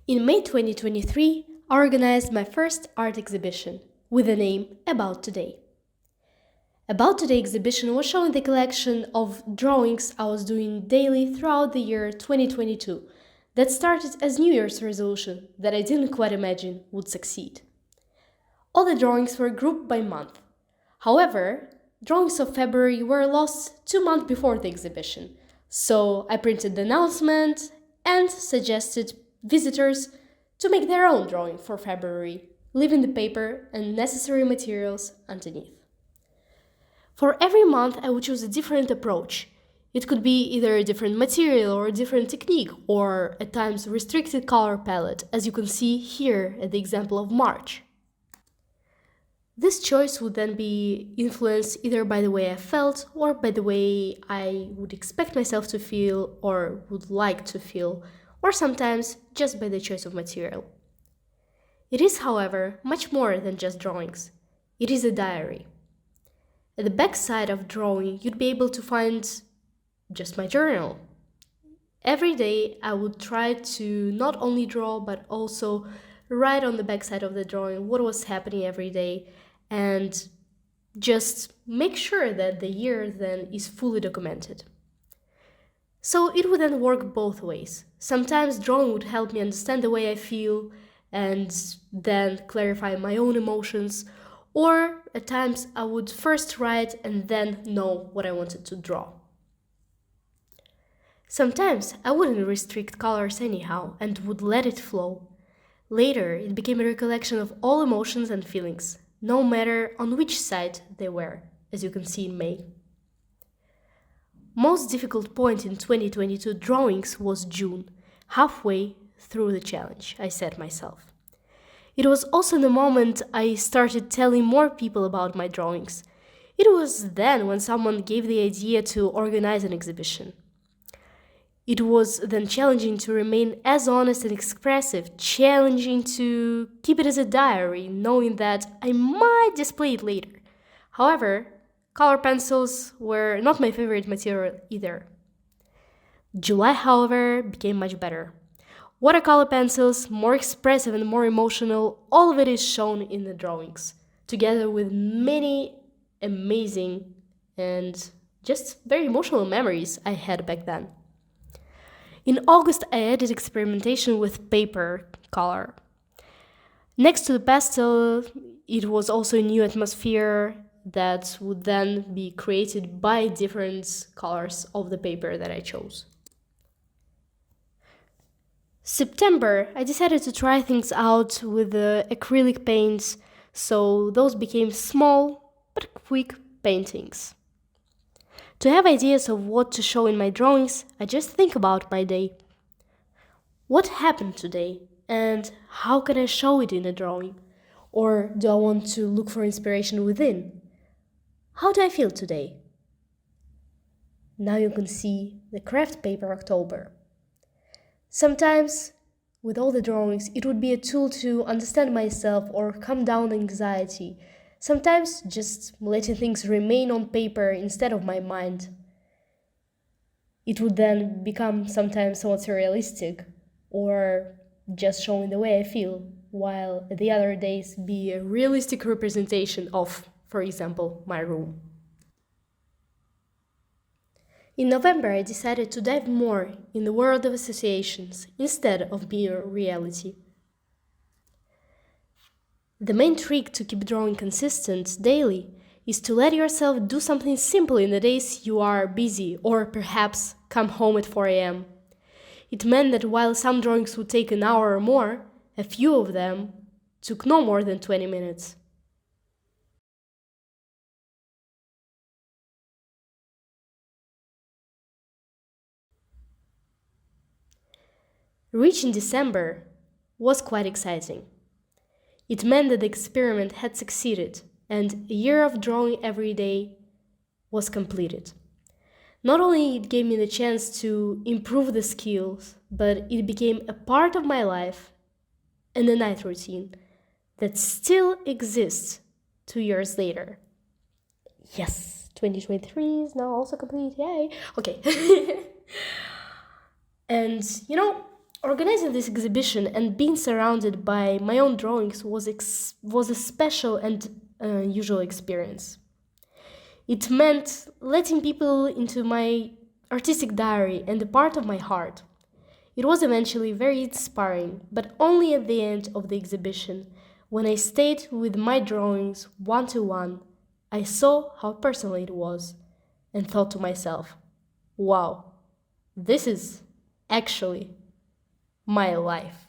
In May 2023, I organized my first art exhibition with the name About Today. About Today exhibition was showing the collection of drawings I was doing daily throughout the year 2022 that started as New Year's resolution that I didn't quite imagine would succeed. All the drawings were grouped by month. However, drawings of February were lost 2 months before the exhibition, so I printed the announcement and suggested visitors to make their own drawing for February, leaving the paper and necessary materials underneath. For every month, I would choose a different approach. It could be either a different material or a different technique, or at times restricted color palette, as you can see here at the example of March. This choice would then be influenced either by the way I felt or by the way I would expect myself to feel or would like to feel, or sometimes just by the choice of material. It is, however, much more than just drawings. It is a diary. At the back side of drawing, you'd be able to find just my journal. Every day, I would try to not only draw, but also write on the back side of the drawing what was happening every day and just make sure that the year then is fully documented. So it would then work both ways. Sometimes drawing would help me understand the way I feel and then clarify my own emotions, or at times I would first write and then know what I wanted to draw. Sometimes I wouldn't restrict colors anyhow and would let it flow. Later, it became a recollection of all emotions and feelings, no matter on which side they were, as you can see in May. Most difficult point in 2022 drawings was June, halfway through the challenge, I set myself. It was also the moment I started telling more people about my drawings. It was then when someone gave the idea to organize an exhibition. It was then challenging to remain as honest and expressive, challenging to keep it as a diary, knowing that I might display it later. However, color pencils were not my favorite material either. July, however, became much better. Watercolor pencils, more expressive and more emotional, all of it is shown in the drawings, together with many amazing and just very emotional memories I had back then. In August, I added experimentation with paper color. Next to the pastel, it was also a new atmosphere that would then be created by different colors of the paper that I chose. September, I decided to try things out with the acrylic paints, so those became small but quick paintings. To have ideas of what to show in my drawings, I just think about my day. What happened today, and how can I show it in a drawing? Or do I want to look for inspiration within? How do I feel today? Now you can see the craft paper October. Sometimes, with all the drawings, it would be a tool to understand myself or calm down anxiety. Sometimes just letting things remain on paper instead of my mind. It would then become sometimes somewhat surrealistic or just showing the way I feel, while the other days be a realistic representation of, for example, my room. In November, I decided to dive more in the world of associations instead of mere reality. The main trick to keep drawing consistent daily is to let yourself do something simple in the days you are busy or perhaps come home at 4 a.m. It meant that while some drawings would take an hour or more, a few of them took no more than 20 minutes. Reaching December was quite exciting. It meant that the experiment had succeeded and a year of drawing every day was completed. Not only it gave me the chance to improve the skills, but it became a part of my life and a night routine that still exists 2 years later. Yes, 2023 is now also complete, yay! Okay. And Organizing this exhibition and being surrounded by my own drawings was a special and unusual experience. It meant letting people into my artistic diary and a part of my heart. It was eventually very inspiring, but only at the end of the exhibition, when I stayed with my drawings one to one, I saw how personal it was and thought to myself, wow, this is actually my life.